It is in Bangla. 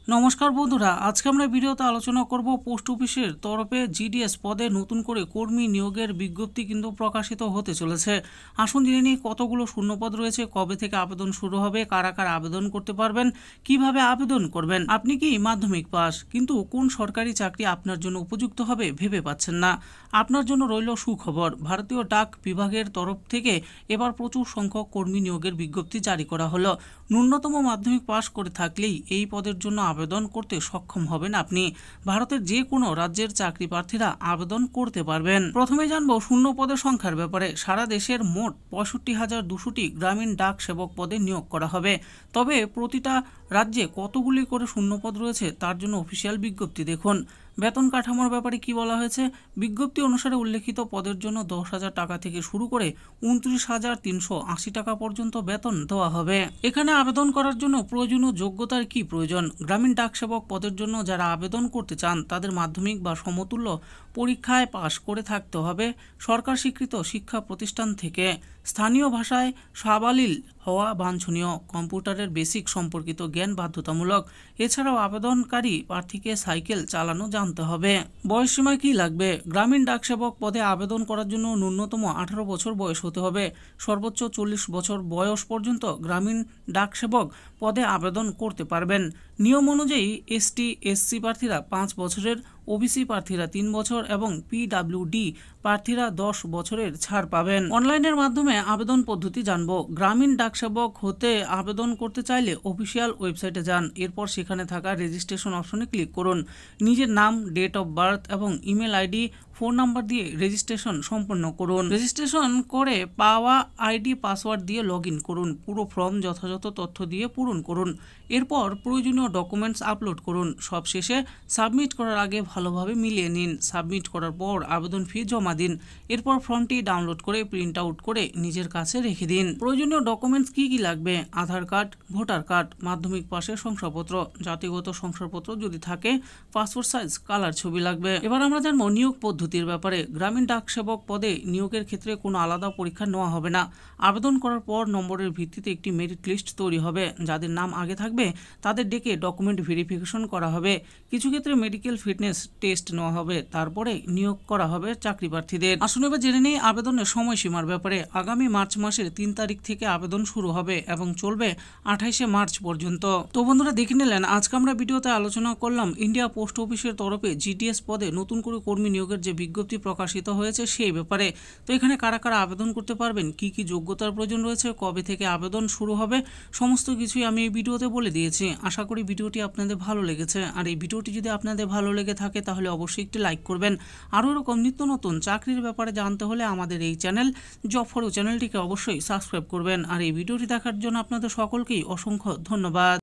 নমস্কার বন্ধুরা, আজকে আমরা ভিডিওতে আলোচনা করব পোস্ট অফিসের তরফে জিডিএস পদে নতুন করে কর্মী নিয়োগের বিজ্ঞপ্তি কিন্তু প্রকাশিত হতে চলেছে। আসুন জেনে নিই কতগুলো শূন্যপদ রয়েছে, কবে থেকে আবেদন শুরু হবে, কারা কারা আবেদন করতে পারবেন, কিভাবে আবেদন করবেন। আপনি কি মাধ্যমিক পাস কিন্তু কোন সরকারি চাকরি আপনার জন্য উপযুক্ত হবে ভেবে পাচ্ছেন না? আপনার জন্য রইল সুখবর। ভারতীয় ডাক বিভাগের তরফ থেকে এবার প্রচুর সংখ্যক কর্মী নিয়োগের বিজ্ঞপ্তি জারি করা হলো। ন্যূনতম মাধ্যমিক পাস করে থাকলেই এই পদের জন্য আবেদন করতে সক্ষম হবেন আপনি। ভারতের যে কোনো রাজ্যের চাকরি প্রার্থীরা আবেদন করতে পারবেন। প্রথমে জানবো শূন্য পদের সংখ্যার ব্যাপারে। সারা দেশের মোট ৬৫,২০০টি গ্রামীণ ডাক সেবক পদে নিয়োগ করা হবে। তবে প্রতিটা রাজ্যে কতগুলি করে শূন্যপদ রয়েছে তার জন্য অফিসিয়াল বিজ্ঞপ্তি দেখুন। বেতন কাঠামোর ব্যাপারে কি বলা হয়েছে? বিজ্ঞপ্তি অনুসারে উল্লেখিত পদের জন্য 10,000 টাকা থেকে শুরু করে 29,380 টাকা পর্যন্ত বেতন দেওয়া হবে। এখানে আবেদন করার জন্য প্রয়োজনীয় যোগ্যতার কি প্রয়োজন? গ্রামীণ ডাক সেবক পদের জন্য যারা আবেদন করতে চান তাদের মাধ্যমিক বা সমতুল্য পরীক্ষায় পাশ করে থাকতে হবে সরকার স্বীকৃত শিক্ষা প্রতিষ্ঠান থেকে। স্থানীয় ভাষায় সাবলীল হওয়া বাঞ্ছনীয়। কম্পিউটারের বেসিক সম্পর্কিত জ্ঞান বাধ্যতামূলক। এছাড়াও আবেদনকারী প্রার্থীকে সাইকেল চালানো জানতে হবে। বয়সসীমা কি লাগবে? গ্রামীণ ডাকসেবক পদে আবেদন করার জন্য ন্যূনতম 18 বছর বয়স হতে হবে। সর্বোচ্চ 40 বছর বয়স পর্যন্ত গ্রামীণ ডাকসেবক পদে আবেদন করতে পারবেন। নিয়ম অনুযায়ী এসটি এসসি প্রার্থীরা 5 বছরের, ওবিসি প্রার্থীরা 3 বছর এবং পিডাব্লিউডি প্রার্থীরা 10 বছরের ছাড় পাবেন। অনলাইনের মাধ্যমে আবেদন পদ্ধতি জানবো। গ্রামীণ ডাকসেবক হতে আবেদন করতে চাইলে অফিসিয়াল ওয়েবসাইটে যান। এরপর সেখানে থাকা রেজিস্ট্রেশন অপশনে ক্লিক করুন। নিজের নাম, ডেট অফ বার্থ এবং ইমেল আইডি, ফোন নাম্বার দিয়ে রেজিস্ট্রেশন সম্পন্ন করুন। রেজিস্ট্রেশন করে পাওয়া আইডি পাসওয়ার্ড দিয়ে লগ ইন করুন। পুরো ফর্ম যথাযথ তথ্য দিয়ে পূরণ করুন। এরপর প্রয়োজনীয় ডকুমেন্টস আপলোড করুন। সবশেষে সাবমিট করার আগে ভালোভাবে মিলিয়ে নিন। সাবমিট করার পর আবেদন ফি জমা দিন। এরপর ফর্মটি ডাউনলোড করে প্রিন্ট আউট করে নিজের কাছে রেখে দিন। প্রয়োজনীয় ডকুমেন্টস কি কি লাগবে? আধার কার্ড, ভোটার কার্ড, মাধ্যমিক পাশের শংসাপত্র, জাতিগত শংসাপত্র যদি থাকে, পাসপোর্ট সাইজ কালার ছবি লাগবে। এবার আমরা জানবো নিয়োগ পদ্ধতির ব্যাপারে। গ্রামীণ ডাক সেবক পদে নিয়োগের ক্ষেত্রে কোনো আলাদা পরীক্ষা নেওয়া হবে না। আবেদন করার পর নম্বরের ভিত্তিতে একটি মেরিট লিস্ট তৈরি হবে। যাদের নাম আগে থাকবে তাদের ডেকে ডকুমেন্ট ভেরিফিকেশন করা হবে। কিছু ক্ষেত্রে মেডিকেল ফিটনেস টেস্ট নেওয়া হবে। তারপরে নিয়োগ করা হবে চাকরি প্রার্থীদের। আসুন এবার জেনে নেই আবেদনের সময়সীমার ব্যাপারে। আগামী মার্চ মাসের 3 তারিখ থেকে আবেদন শুরু হবে এবং চলবে 28শে মার্চ পর্যন্ত। তো বন্ধুরা, দেখে নিলেন আজকে আমরা ভিডিওতে আলোচনা করলাম ইন্ডিয়া পোস্ট অফিসের তরফে জিডিএস পদে নতুন করে কর্মী নিয়োগের যে বিজ্ঞপ্তি প্রকাশিত হয়েছে সেই ব্যাপারে। তো এখানে কারা কারা আবেদন করতে পারবেন, কি কি যোগ্যতার প্রয়োজন রয়েছে, কবে থেকে আবেদন শুরু হবে, সমস্ত কিছুই আমি এই ভিডিওতে বলে দিয়েছি। আশা করি ভিডিওটি আপনাদের ভালো লেগেছে। আর এই ভিডিওটি যদি আপনাদের ভালো লেগে থাকে তাহলে অবশ্যই একটি লাইক করবেন। আরও এরকম নিত্য নতুন চাকরির ব্যাপারে জানতে হলে আমাদের এই চ্যানেল জব ফর ইউ চ্যানেলটিকে অবশ্যই সাবস্ক্রাইব করবেন। আর এই ভিডিওটি দেখার জন্য আপনাদের সকলকেই অসংখ্য ধন্যবাদ।